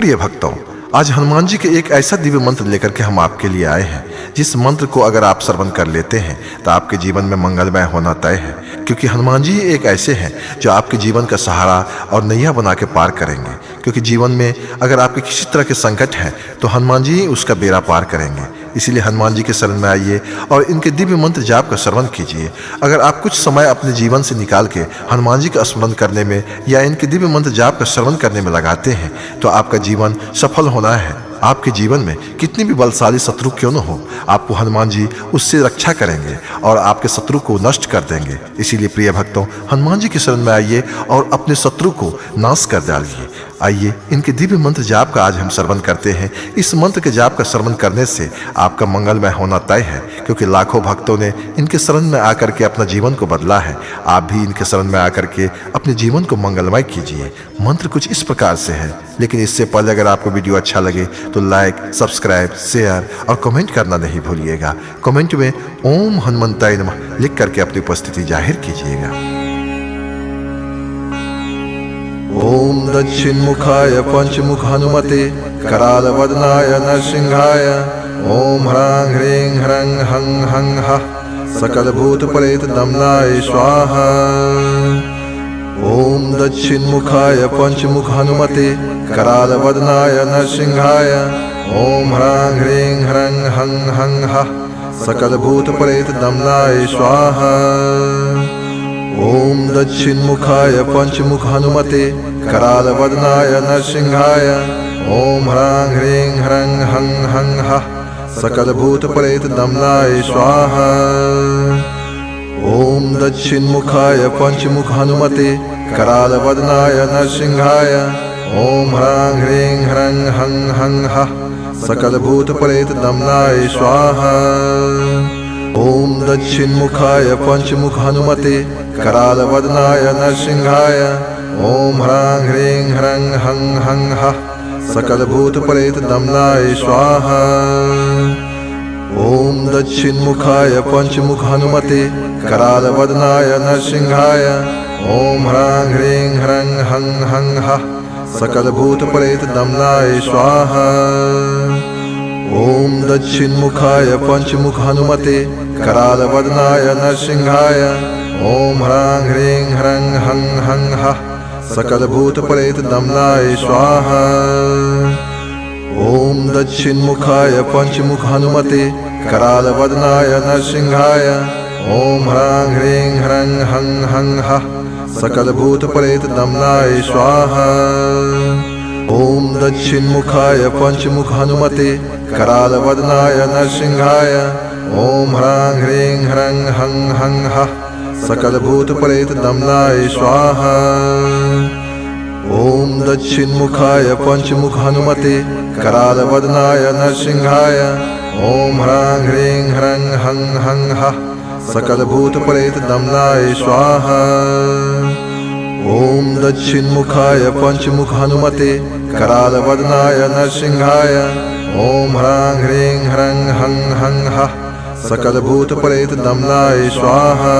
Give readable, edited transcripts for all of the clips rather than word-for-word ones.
प्रिय भक्तों, आज हनुमान जी के एक ऐसा दिव्य मंत्र लेकर के हम आपके लिए आए हैं, जिस मंत्र को अगर आप श्रवण कर लेते हैं तो आपके जीवन में मंगलमय होना तय है। क्योंकि हनुमान जी एक ऐसे हैं जो आपके जीवन का सहारा और नैया बना के पार करेंगे। क्योंकि जीवन में अगर आपके किसी तरह के संकट हैं तो हनुमान जी ही उसका बेड़ा पार करेंगे। इसीलिए हनुमान जी के शरण में आइए और इनके दिव्य मंत्र जाप का श्रवण कीजिए। अगर आप कुछ समय अपने जीवन से निकाल के हनुमान जी का स्मरण करने में या इनके दिव्य मंत्र जाप का श्रवण करने में लगाते हैं तो आपका जीवन सफल होना है। आपके जीवन में कितनी भी बलशाली शत्रु क्यों न हो, आपको हनुमान जी उससे रक्षा करेंगे और आपके शत्रु को नष्ट कर देंगे। इसीलिए प्रिय भक्तों, हनुमान जी की शरण में आइए और अपने शत्रु को नाश कर डालिए। आइए इनके दिव्य मंत्र जाप का आज हम श्रवण करते हैं। इस मंत्र के जाप का श्रवण करने से आपका मंगलमय होना तय है, क्योंकि लाखों भक्तों ने इनके शरण में आकर के अपना जीवन को बदला है। आप भी इनके शरण में आकर के अपने जीवन को मंगलमय कीजिए। मंत्र कुछ इस प्रकार से है, लेकिन इससे पहले अगर आपको वीडियो अच्छा लगे तो लाइक, सब्सक्राइब, शेयर और कमेंट करना नहीं भूलिएगा। कमेंट में ओम हनुमंताय नमः लिख करके अपनी उपस्थिति जाहिर कीजिएगा। ओम दक्षिण मुखाय पंचमुख हनुमते कराल वदनाय नरसिंहाय ओम ह्रां ह्रीं ह्रं हं हं हः सकल भूत प्रेत दमनाय स्वाहा। ओम दक्षिण मुखाय पंचमुख हनुमते कराल वदनाय नरसिंहाय ओम ह्रां ह्रीं ह्रं हं हं हः सकल भूत प्रेत दमनाय स्वाहा। ओम दक्षिण मुखाय पंचमुख हनुमते कराल वदनाय नरसिंहाय ओम ह्रां ह्रीं ह्रं हं हं हः सकल भूत प्रेत दमनाय स्वाहा। ओम दक्षिण मुखाय पंचमुख हनुमते कराल वदनाय नरसिंहाय ओम ह्रां ह्रीं ह्रं हं हं हः सकल भूत प्रेत दमनाय स्वाहा। ओम दक्षिण मुखाय पंचमुख हनुमते कराल वदनाय नरसिंहाय ओम ह्रां ह्रीं ह्रं हं हं हः सकल भूत प्रेत दमनाय स्वाहा। ओम दक्षिण मुखाय पंचमुख हनुमते कराल वदनाय नरसिंहाय ओम ह्रां ह्रीं ह्रं हं हं हः सकल भूत प्रेत दमनाय स्वाहा। ओम दक्षिण मुखाय पंचमुख हनुमते कराल वदनाय नरसिंहाय ओम ह्रां ह्रीं ह्रं हं हं हः सकल भूत प्रेत दमनाय स्वाहा। ओम दक्षिण मुखाय पंचमुख हनुमते कराल वदनाय नरसिंहाय ओम ह्रां ह्रीं ह्रं हं हं हः सकल भूत प्रेत दमनाय स्वाहा। ओम दक्षिण मुखाय पंचमुख हनुमते कराल वदनाय नरसिंहाय ओम ह्रां ह्रीं ह्रं हं हं हः सकल भूत प्रेत दमनाय स्वाहा। ओम दक्षिण मुखाय पंचमुख हनुमते कराल वदनाय नरसिंहाय ओम ह्रां ह्रीं ह्रं हं हं हः सकल भूत प्रेत दमनाय स्वाहा। ओम दक्षिण मुखाय पंचमुख हनुमते कराल वदनाय नरसिंहाय ओम ह्रां ह्रीं ह्रं हं हं हः सकल भूत प्रेत दमनाय स्वाहा।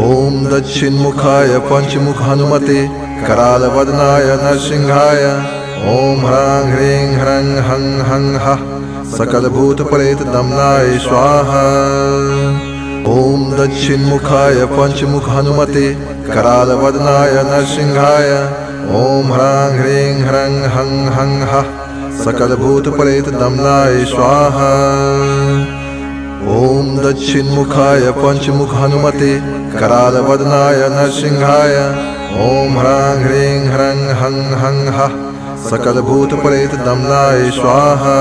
ओम दक्षिण मुखाय पंचमुख हनुमते कराल वदनाय नरसिंहाय ओम ह्रां ह्रीं ह्रं हं हं हः सकल भूत प्रेत दमनाय स्वाहा। ओम दक्षिण मुखाय पंचमुख हनुमते कराल वदनाय नरसिंहाय ओम ह्रां ह्रीं ह्रं हं हं हः सकल भूत प्रेत दमनाय स्वाहा। ओम दक्षिण मुखाय पंचमुख हनुमते कराल वदनाय नरसिंहाय ओम ह्रां ह्रीं ह्रं हं हं हः सकल भूत प्रेत दमनाय स्वाहा।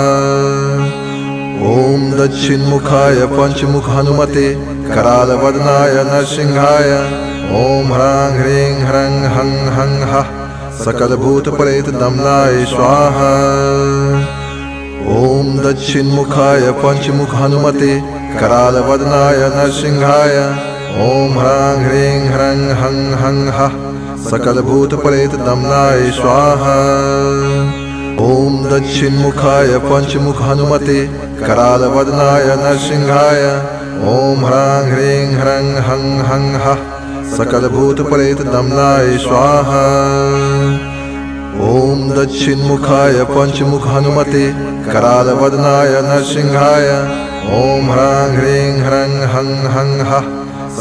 ओम दक्षिण मुखाय पंचमुख हनुमते कराल वदनाय नरसिंहाय ओम ह्रां ह्रीं ह्रं हं हं हः सकल भूत प्रेत दमनाय स्वाहा। ओम दक्षिण मुखाय पंचमुख हनुमते कराल वदनाय नरसिंहाय ओम ह्रां ह्रीं ह्रं हं हं हः सकल भूत प्रेत दमनाय स्वाहा। ओम दक्षिण मुखाय पंचमुख हनुमते कराल वदनाय नरसिंहाय ओम ह्रां ह्रीं ह्रं हं हं हः सकल भूत प्रेत दमनाय स्वाहा। ओम दक्षिणमुखाय पंचमुख हनुमते करालवदनाय नरसिंहाय ओम ह्रां ह्रीं ह्रं हं हं हः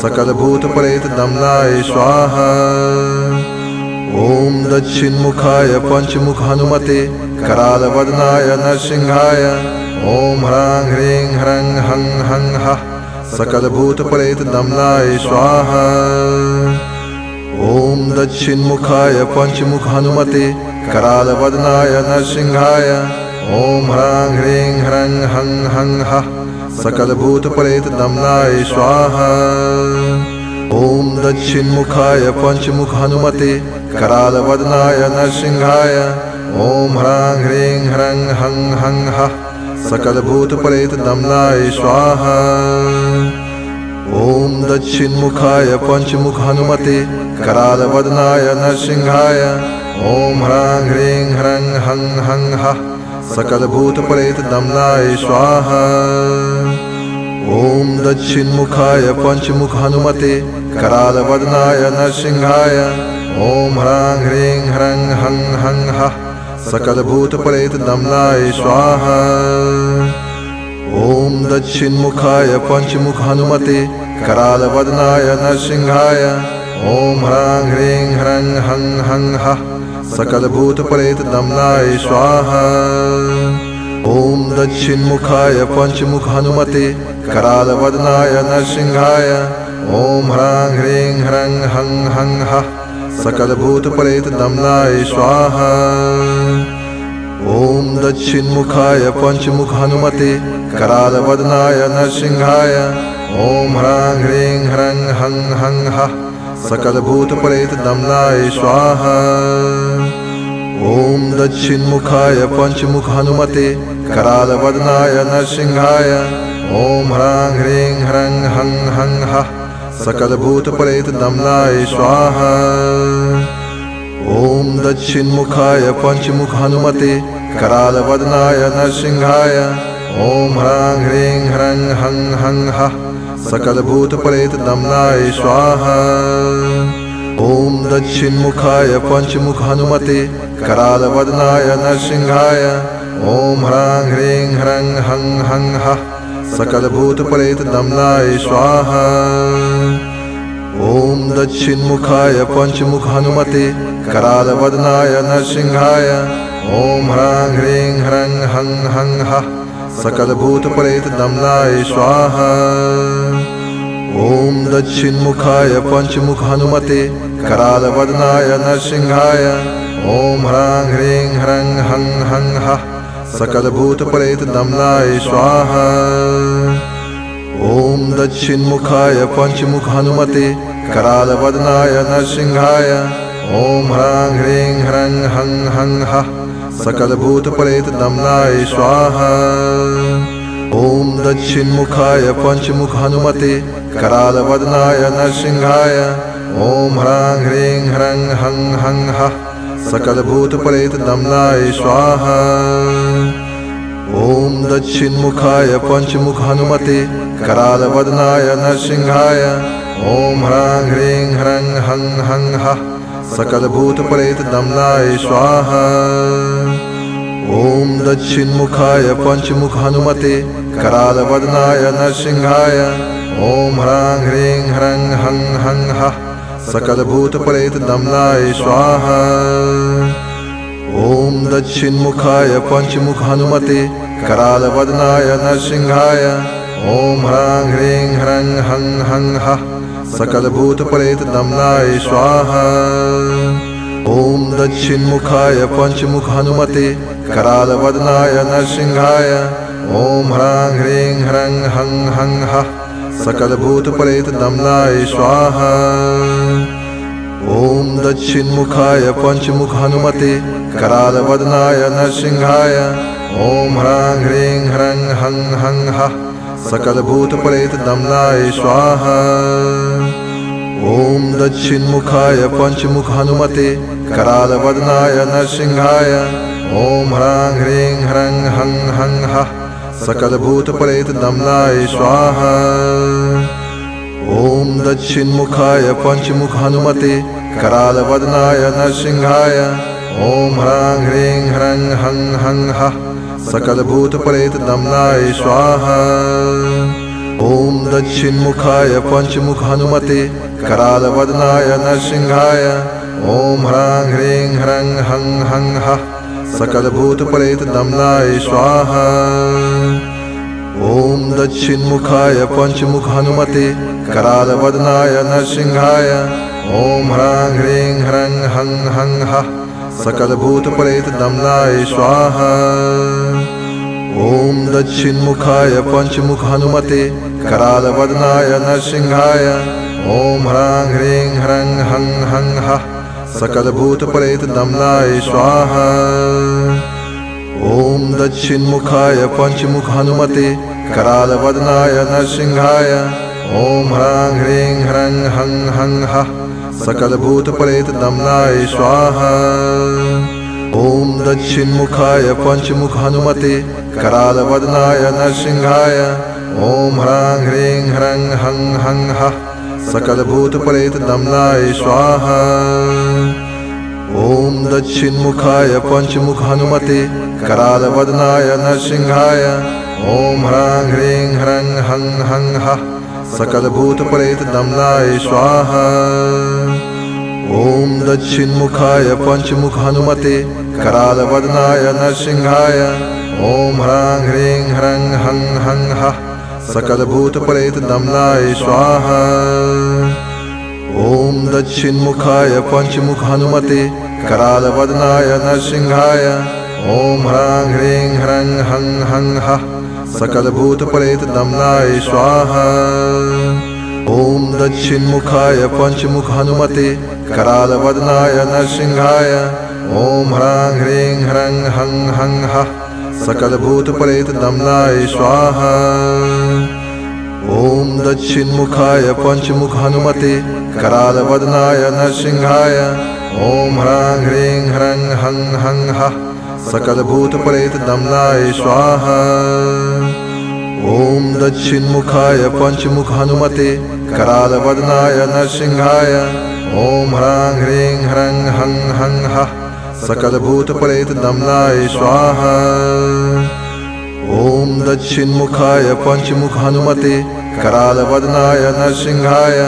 सकलभूतप्रेत दमनाय स्वाहा। ओम दक्षिणमुखाय पंचमुख हनुमते करालवदनाय नरसिंहाय ओम ह्रां ह्रीं ह्रं हं हं हः सकलभूतप्रेत दमनाय स्वाहा। ओम दक्षिणमुखाय पंचमुख हनुमते करालवदनाय नरसिंहाय ओम ह्रां ह्रीं ह्रं हं हं हः सकलभूतप्रेत दमनाय स्वाहा। ओम दक्षिणमुखाय पंचमुख हनुमते करालवदनाय नरसिंहाय ओम ह्रां ह्रीं ह्रं हं हं हः सकलभूतप्रेत दमनाय स्वाहा। ओम दक्षिणमुखाय पंचमुख हनुमते करालवदनाय नरसिंहाय ओम ह्रां ह्रीं ह्रं हं हं हः सकलभूतप्रेत दमनाय स्वाहा। ओम दक्षिणमुखाय पंचमुख हनुमते करालवदनाय नरसिंहाय ओम ह्रां ह्रीं ह्रं हं हं हः सकलभूतप्रेत दमनाय स्वाहा। ओम दक्षिणमुखाय पंचमुख हनुमते करालवदनाय नरसिंहाय ओम ह्रां ह्रीं ह्रं हं हं हः सकलभूतप्रेत दमनाय स्वाहा। ओम दक्षिणमुखाय पंचमुख हनुमते करालवदनाय नरसिंहाय ओम ह्रां ह्रीं ह्रं हं हं हः सकलभूतप्रेत दमनाय स्वाहा। ओम दक्षिणमुखाय पंचमुख हनुमते करालवदनाय नरसिंहाय ओम ह्रां ह्रीं ह्रं हं हं हः सकलभूतप्रेत दमनाय स्वाहा। ओम दक्षिणमुखाय पंचमुख हनुमते करालवदनाय नरसिंहाय ओम ह्रां ह्रीं ह्रं हं हं हः सकलभूतप्रेत दमनाय स्वाहा। ओम दक्षिणमुखाय पंचमुख हनुमते करालवदनाय नरसिंहाय ओम ह्रां ह्रीं ह्रं हं हं हः सकलभूतप्रेत दमनाय स्वाहा। ओम दक्षिणमुखाय पंचमुख हनुमते करालवदनाय नरसिंहाय ओम ह्रां ह्रीं ह्रं हं हं हः सकलभूतप्रेत दमनाय स्वाहा। ओम दक्षिणमुखाय पंचमुख हनुमते करालवदनाय नरसिंहाय ओम ह्रां ह्रीं ह्रं हं हं हः सकलभूतप्रेत दमनाय स्वाहा। ओम दक्षिणमुखाय पंचमुख हनुमते करालवदनाय नरसिंहाय ओम ह्रां ह्रीं ह्रं हं हं हः सकलभूतप्रेत दमनाय स्वाहा। ओम दक्षिणमुखाय पंचमुख हनुमते करालवदनाय नरसिंहाय ओम ह्रां ह्रीं ह्रं हं हं हः सकलभूतप्रेत दमनाय स्वाहा। ओम दक्षिणमुखाय पंचमुख हनुमते करालवदनाय नरसिंहाय ओम ह्रां ह्रीं ह्रं हं हं हः सकलभूतप्रेत दमनाय स्वाहा। ओम दक्षिणमुखाय पंचमुख हनुमते करालवदनाय नरसिंहाय ओम ह्रां ह्रीं ह्रं हं हं हः सकलभूतप्रेत दमनाय स्वाहा। ओम दक्षिणमुखाय पंचमुख हनुमते करालवदनाय नरसिंहाय ओम ह्रां ह्रीं ह्रं हं हं हः सकलभूतप्रेत दमनाय स्वाहा। ओम दक्षिणमुखाय पंचमुख हनुमते करालवदनाय नरसिंहाय ओम ह्रां ह्रीं ह्रं हं हं हः सकलभूतप्रेत दमनाय स्वाहा। ओम दक्षिणमुखाय पंचमुख हनुमते करालवदनाय नरसिंहाय ओम ह्रां ह्रीं ह्रं हं हं हः सकलभूतप्रेत दमनाय स्वाहा। ओम दक्षिणमुखाय पंचमुख हनुमते करालवदनाय नरसिंहाय ओम ह्रां ह्रीं ह्रं हं हं हः सकलभूतप्रेत दमनाय स्वाहा। ओम दक्षिणमुखाय पंचमुख हनुमते करालवदनाय नरसिंहाय ओम ह्रां ह्रीं ह्रं हं हं हः सकलभूतप्रेत दमनाय स्वाहा। ओम दक्षिणमुखाय पंचमुख हनुमते करालवदनाय नरसिंहाय ओम ह्रां ह्रीं ह्रं हं हं हः सकलभूतप्रेतदम्नाय स्वाहा। ओम दक्षिणमुखाय पंचमुख हनुमते करालवदनाय नरसिंहाय ओम ह्रां ह्रीं ह्रं हं हं हः सकलभूतप्रेतदम्नाय स्वाहा। ओम दक्षिणमुखाय पंचमुख हनुमते करालवदनाय नरसिंहाय ओम ह्रां ह्रीं ह्रं हं हं हः सकलभूतप्रेतदम्नाय स्वाहा। ओम दक्षिणमुखाय पंचमुख हनुमते करालवदनाय नरसिंहाय ओम ह्रां ह्रीं ह्रं हं हं हः सकलभूतप्रेतदम्नाय स्वाहा। ओम दक्षिणमुखाय पंचमुख हनुमते करालवदनाय नरसिंहाय ओम ह्रां ह्रीं ह्रं हं हं हः सकलभूतप्रेतदम्नाय स्वाहा। ओम दक्षिणमुखाय पंचमुख हनुमते करालवदनाय नरसिंहाय ओम ह्रां ह्रीं ह्रं हं हं हः सकलभूतप्रेतदम्नाय स्वाहा। ओम दक्षिणमुखाय पंचमुख हनुमते करालवदनाय नरसिंहाय ओम ह्रां ह्रीं ह्रं हं हं हः सकलभूतप्रेतदम्नाय स्वाहा। ओम दक्षिणमुखाय पंचमुख हनुमते करालवदनाय नरसिंहाय ओम ह्रां ह्रीं ह्रं हं हं हः सकलभूतप्रेतदम्नाय स्वाहा। ओम दक्षिणमुखाय पंचमुख हनुमते करालवदनाय नरसिंहाय ओम ह्रां ह्रीं ह्रं हं हं हः सकलभूतप्रेतदम्नाय स्वाहा। ओम दक्षिणमुखाय पंचमुख हनुमते करालवदनाय नरसिंहाय ओम ह्रां ह्रीं ह्रं हं हं हः सकलभूतप्रेतदम्नाय स्वाहा। ओम दक्षिणमुखाय पंचमुख हनुमते करालवदनाय नरसिंहाय ओम ह्रां ह्रीं ह्रं हं हं हः सकलभूतप्रेतदम्नाय स्वाहा। ओम दक्षिणमुखाय पंचमुख हनुमते करालवदनाय नरसिंहाय ओम ह्रां ह्रीं ह्रं हं हं हः सकलभूतप्रेतदम्नाय स्वाहा। ओम दक्षिणमुखाय पंचमुख हनुमते करालवदनाय नरसिंहाय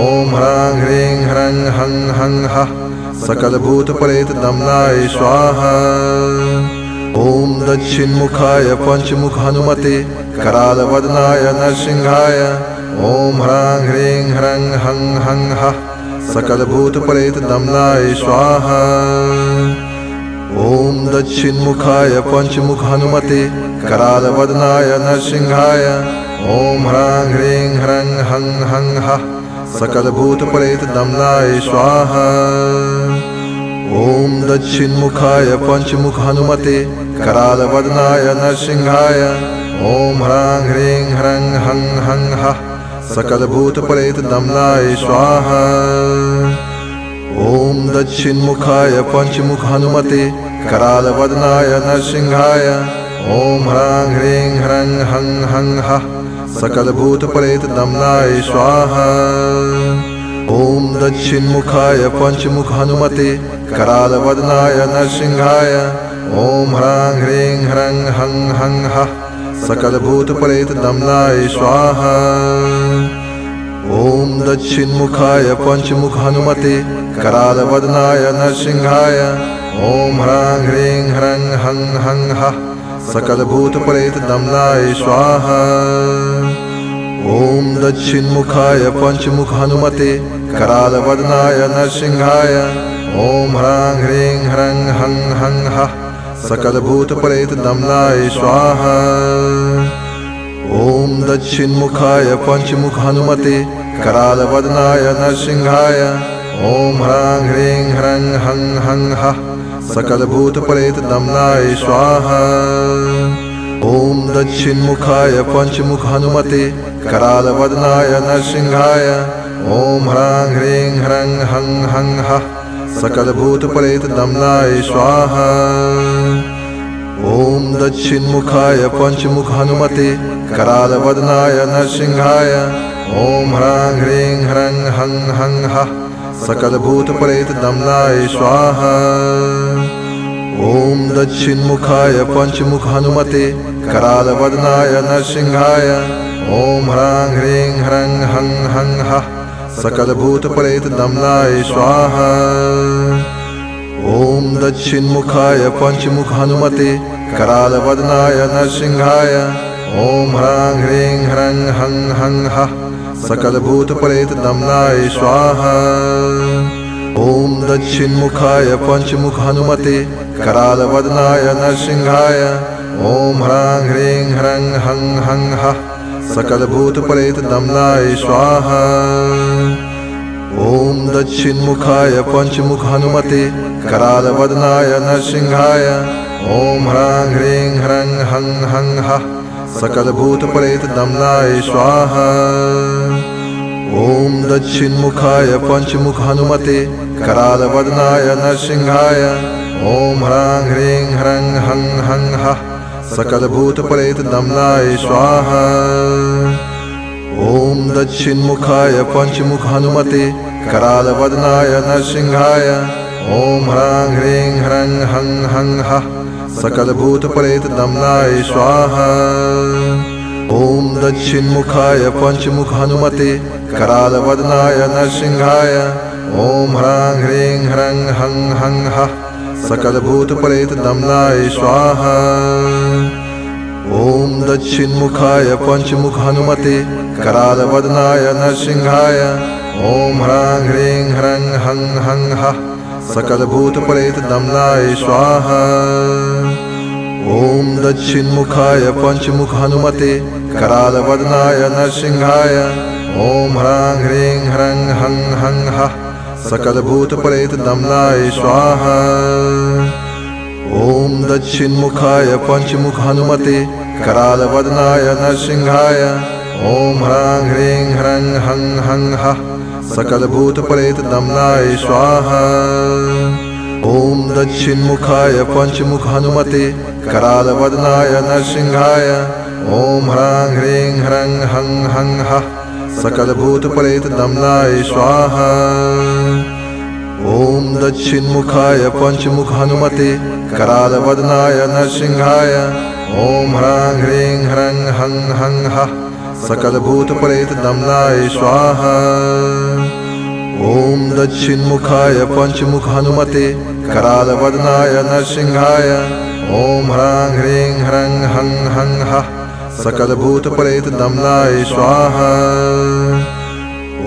ओम ह्रां ह्रीं ह्रं हं हं हः सकलभूतप्रेतदम्नाय स्वाहा। ओम दक्षिणमुखाय पंचमुख हनुमते करालवदनाय नरसिंहाय ओम ह्रां ह्रीं ह्रं हं हं हः सकलभूतप्रेतदम्नाय स्वाहा। ओम दक्षिणमुखाय पंचमुख हनुमते करालवदनाय नरसिंहाय ओम ह्रां ह्रीं ह्रं हं हं हः सकलभूतप्रेतदम्नाय स्वाहा। ओम दक्षिणमुखाय पंचमुख हनुमते करालवदनाय नरसिंहाय ओम ह्रां ह्रीं ह्रं हं हं हः सकलभूतप्रेतदम्नाय स्वाहा। ओम दक्षिणमुखाय पंचमुख हनुमते करालवदनाय नरसिंहाय ओम ह्रां ह्रीं ह्रं हं हं हः सकलभूतप्रेतदम्नाय स्वाहा। ओम दक्षिणमुखाय पंचमुख हनुमते करालवदनाय नरसिंहाय ओम ह्रां ह्रीं ह्रं हं हं हः सकलभूतप्रेतदम्नाय स्वाहा। ओम दक्षिणमुखाय पंचमुख हनुमते करालवदनाय नरसिंहाय ओम ह्रां ह्रीं ह्रं हं हं हः सकलभूतप्रेतदम्नाय स्वाहा। ओम दक्षिणमुखाय पंचमुख हनुमते करालवदनाय नरसिंहाय ओम ह्रां ह्रीं ह्रं हं हं हः सकलभूतप्रेतदम्नाय स्वाहा। ओम दक्षिणमुखाय पंचमुख हनुमते करालवदनाय नरसिंहाय ओम ह्रां ह्रीं ह्रं हं हं हः सकलभूतप्रेतदम्नाय स्वाहा। ओम दक्षिणमुखाय पंचमुख हनुमते करालवदनाय नरसिंहाय ओम ह्रां ह्रीं ह्रं हं हं हः सकलभूतप्रेतदम्नाय स्वाहा। ओम दक्षिणमुखाय पंचमुख हनुमते करालवदनाय नरसिंहाय ओम ह्रां ह्रीं ह्रं हं हं हः सकलभूतप्रेतदम्नाय स्वाहा। ॐ दक्षिणमुखाय पंचमुख हनुमते करालवदनाय नरसिंहाय ॐ ह्रां ह्रीं ह्रं हं हं हः सकलभूतप्रेत दमनाय स्वाहा। ॐ दक्षिणमुखाय पंचमुख हनुमते करालवदनाय नरसिंहाय ॐ ह्रां ह्रीं ह्रं हं हं हः सकलभूतप्रेत दमनाय स्वाहा। ॐ दक्षिणमुखाय पंचमुख हनुमते करालवदनाय नरसिंहाय ॐ ह्रां ह्रीं ह्रं हं हं हः सकलभूतप्रेत दमनाय स्वाहा। ॐ दक्षिणमुखाय पंचमुख हनुमते करालवदनाय नरसिंहाय ॐ ह्रां ह्रीं ह्रं हं हं हः सकलभूतप्रेत दमनाय स्वाहा। ॐ दक्षिणमुखाय पंचमुख हनुमते करालवदनाय नरसिंहाय ॐ ह्रां ह्रीं ह्रं हं हं हः सकलभूतप्रेत दमनाय स्वाहा। ॐ दक्षिणमुखाय पंचमुख हनुमते करालवदनाय नरसिंहाय ॐ ह्रां ह्रीं ह्रं हं हं हः सकलभूतप्रेत दमनाय स्वाहा। ॐ दक्षिणमुखाय पंचमुख हनुमते करालवदनाय नरसिंहाय ॐ ह्रां ह्रीं ह्रं हं हं हः सकलभूतप्रेत दमनाय स्वाहा। ॐ दक्षिणमुखाय पंचमुख हनुमते करालवदनाय नरसिंहाय ॐ ह्रां ह्रीं ह्रं हं हं हः सकलभूतप्रेत दमनाय स्वाहा। ॐ दक्षिणमुखाय पंचमुख हनुमते करालवदनाय नरसिंहाय ॐ ह्रां ह्रीं ह्रं हं हं हः सकलभूतप्रेत दमनाय स्वाहा। ॐ दक्षिणमुखाय पंचमुख हनुमते करालवदनाय नरसिंहाय ॐ ह्रां ह्रीं ह्रं हं हं हः सकलभूतप्रेत दमनाय स्वाहा। ॐ दक्षिणमुखाय पंचमुख हनुमते करालवदनाय नरसिंहाय ॐ ह्रां ह्रीं ह्रं हं हं हः सकलभूतप्रेत दमनाय स्वाहा। ॐ दक्षिणमुखाय पंचमुख हनुमते करालवदनाय नरसिंहाय ॐ ह्रां ह्रीं ह्रं हं हं हः सकलभूतप्रेत दमनाय स्वाहा। ॐ दक्षिणमुखाय पंचमुख हनुमते करालवदनाय नरसिंहाय ॐ ह्रां ह्रीं ह्रं हं हं हः सकलभूतप्रेत दमनाय स्वाहा।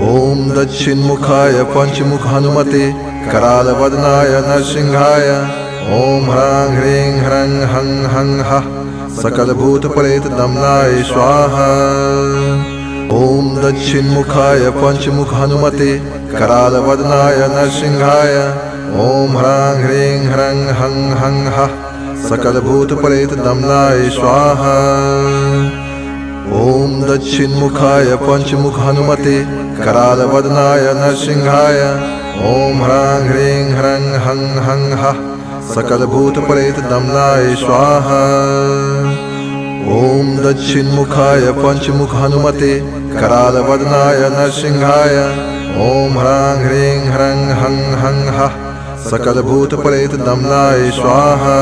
ॐ दक्षिणमुखाय पंचमुख हनुमते करालवदनाय नरसिंहाय ॐ ह्रां ह्रीं ह्रं हं हं हः सकलभूतप्रेत दमनाय स्वाहा। ॐ दक्षिणमुखाय पंचमुख हनुमते करालवदनाय नरसिंहाय ॐ ह्रां ह्रीं ह्रं हं हं हः सकलभूतप्रेत दमनाय स्वाहा। ॐ दक्षिणमुखाय पंचमुख हनुमते करालवदनाय नरसिंहाय ॐ ह्रां ह्रीं ह्रं हं हं हः सकलभूतप्रेत दमनाय स्वाहा। ॐ दक्षिणमुखाय पंचमुख हनुमते करालवदनाय नरसिंहाय ॐ ह्रां ह्रीं ह्रं हं हं हः सकलभूतप्रेत दमनाय स्वाहा।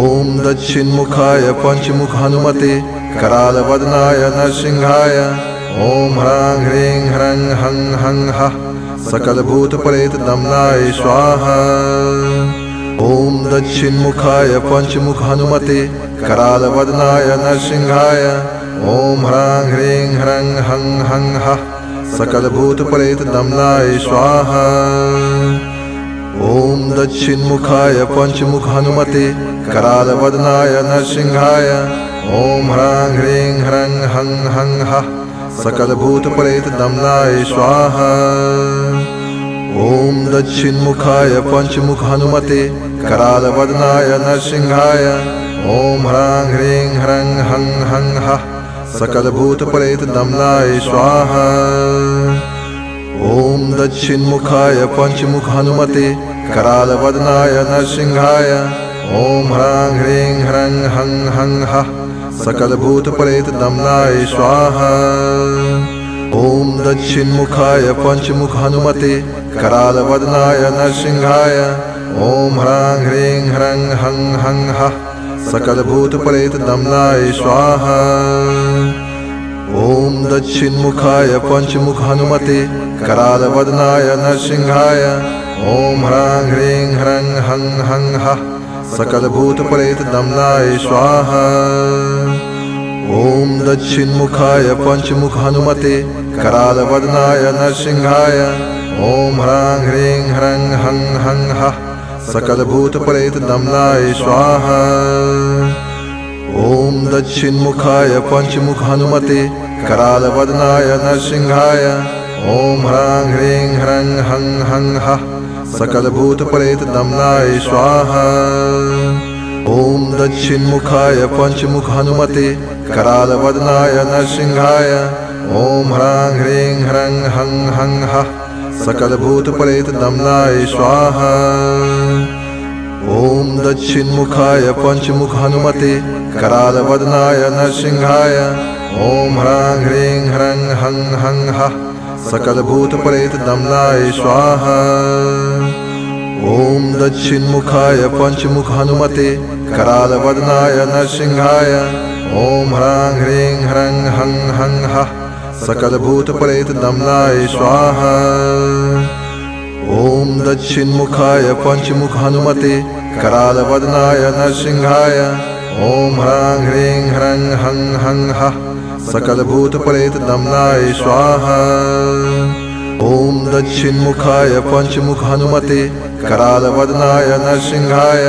ॐ दक्षिणमुखाय पंचमुख हनुमते करालवदनाय नरसिंहाय ॐ ह्रां ह्रीं ह्रं हं हं हः सकलभूतप्रेत दमनाय स्वाहा। ॐ दक्षिणमुखाय पंचमुख हनुमते करालवदनाय नरसिंहाय ॐ ह्रां ह्रीं ह्रं हं हं हः सकलभूतप्रेत दमनाय स्वाहा। ॐ दक्षिणमुखाय पंचमुख हनुमते करालवदनाय नरसिंहाय ॐ ह्रां ह्रीं ह्रं हं हं हः सकलभूतप्रेत दमनाय स्वाहा। ॐ दक्षिणमुखाय पंचमुख हनुमते करालवदनाय नरसिंहाय ॐ ह्रां ह्रीं ह्रं हं हं हः सकलभूतप्रेत दमनाय स्वाहा। ॐ दक्षिणमुखाय पंचमुख हनुमते करालवदनाय नरसिंहाय ॐ ह्रां ह्रीं ह्रं हं हं हः सकलभूतप्रेत दमनाय स्वाहा। ॐ दक्षिणमुखाय पंचमुख हनुमते करालवदनाय नरसिंहाय ओम ह्रां ह्रीं ह्रं हं हं हः सकलभूतप्रेतदम्नाय स्वाहा। ओम दक्षिणमुखाय पंचमुख हनुमते करालवदनाय नरसिंहाय ओम ह्रां ह्रीं ह्रं हं हं हः सकलभूतप्रेतदम्नाय स्वाहा। ओम दक्षिणमुखाय पंचमुख हनुमते करालवदनाय नरसिंहाय ओम ह्रां ह्रीं ह्रं हं हं हः सकलभूतप्रेतदम्नाय स्वाहा। ओम दक्षिणमुखाय पंचमुख हनुमते करालवदनाय नरसिंहाय ओम ह्रां ह्रीं ह्रं हं हं हः सकलभूतप्रेतदम्नाय स्वाहा। ओम दक्षिणमुखाय पंचमुख हनुमते करालवदनाय नरसिंहाय ओम ह्रां ह्रीं ह्रं हं हं हः सकलभूतप्रेतदम्नाय स्वाहा। ओम दक्षिणमुखाय पंचमुख हनुमते करालवदनाय नरसिंहाय ओम ह्रां ह्रीं ह्रं हं हं हः सकलभूतप्रेतदम्नाय स्वाहा। ओम दक्षिणमुखाय पंचमुख हनुमते करालवदनाय नरसिंहाय ओम ह्रां ह्रीं ह्रं हं हं हः सकलभूतप्रेतदम्नाय स्वाहा। ओम दक्षिणमुखाय पंचमुख हनुमते करालवदनाय नरसिंहाय ओम ह्रां ह्रीं ह्रं हं हं हः सकलभूतप्रेतदम्नाय स्वाहा। ओम दक्षिणमुखाय पंचमुख हनुमते करालवदनाय नरसिंहाय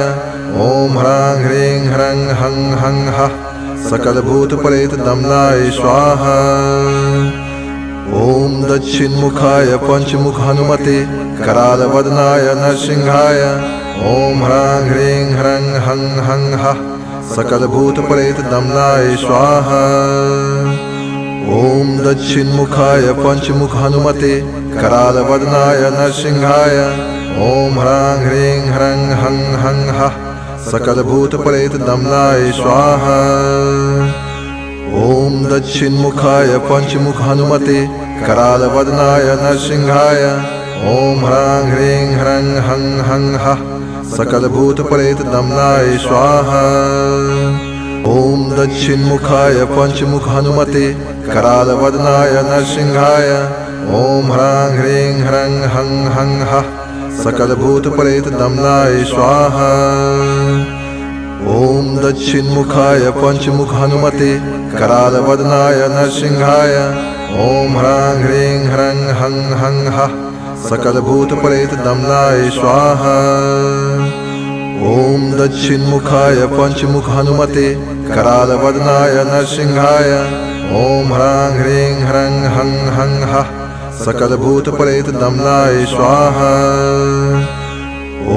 ओम ह्रां ह्रीं ह्रं हं हं हः सकलभूतप्रेतदम्नाय स्वाहा। ओम दक्षिणमुखाय पंचमुख हनुमते करालवदनाय नरसिंहाय ओम ह्रां ह्रीं ह्रं हं हं हः सकलभूतप्रेतदम्नाय स्वाहा। ओम दक्षिणमुखाय पंचमुख हनुमते करालवदनाय नरसिंहाय ओम ह्रां ह्रीं ह्रं हं हं हः सकलभूतप्रेतदम्नाय स्वाहा। ओम दक्षिणमुखाय पंचमुख हनुमते करालवदनाय नरसिंहाय ओम ह्रां ह्रीं ह्रं हं हं हः सकलभूतप्रेतदम्नाय स्वाहा। ओम दक्षिणमुखाय पंचमुख हनुमते करालवदनाय नरसिंहाय ओम ह्रां ह्रीं ह्रं हं हं हः सकलभूतप्रेतदम्नाय स्वाहा। ओम दक्षिणमुखाय पंचमुख हनुमते करालवदनाय नरसिंहाय ओम ह्रां ह्रीं ह्रं हं हं हः सकलभूतप्रेतदम्नाय स्वाहा। ओम दक्षिणमुखाय पंचमुख हनुमते करालवदनाय नरसिंहाय ओम ह्रां ह्रीं ह्रं हं हं हः सकलभूतप्रेतदम्नाय स्वाहा।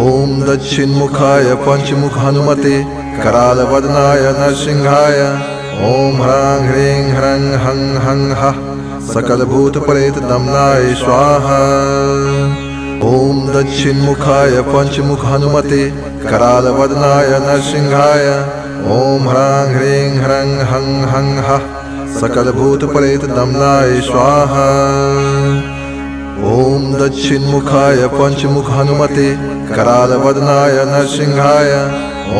ओम दक्षिणमुखाय पंचमुख हनुमते करालवदनाय नरसिंहाय ओम ह्रां ह्रीं ह्रं हं हं हः सकलभूतप्रेतदम्नाय स्वाहा। ओम दक्षिणमुखाय पंचमुख हनुमते करालवदनाय नरसिंहाय ओम ह्रां ह्रीं ह्रं हं हं हः सकलभूतप्रेतदम्नाय स्वाहा। ओम दक्षिणमुखाय पंचमुख हनुमते करालवदनाय नरसिंहाय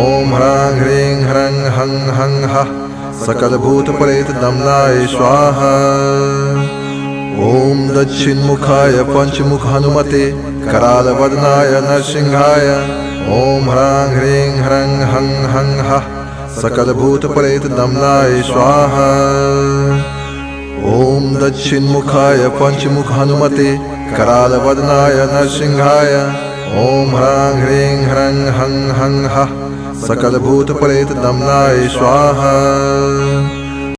ओम ह्रां ह्रीं ह्रं हं हं हः सकलभूतप्रेतदम्नाय स्वाहा। ओम दक्षिणमुखाय पंचमुख हनुमते करालवदनाय नरसिंहाय ओम ह्रां ह्रीं ह्रं हं हं हः सकलभूतप्रेतदम्नाय स्वाहा। ओम दक्षिणमुखाय पंचमुख हनुमते करालवदनाय नरसिंहाय ओम ह्रां ह्रीं ह्रं हं हं हः सकलभूतप्रेतदम्नाय स्वाहा।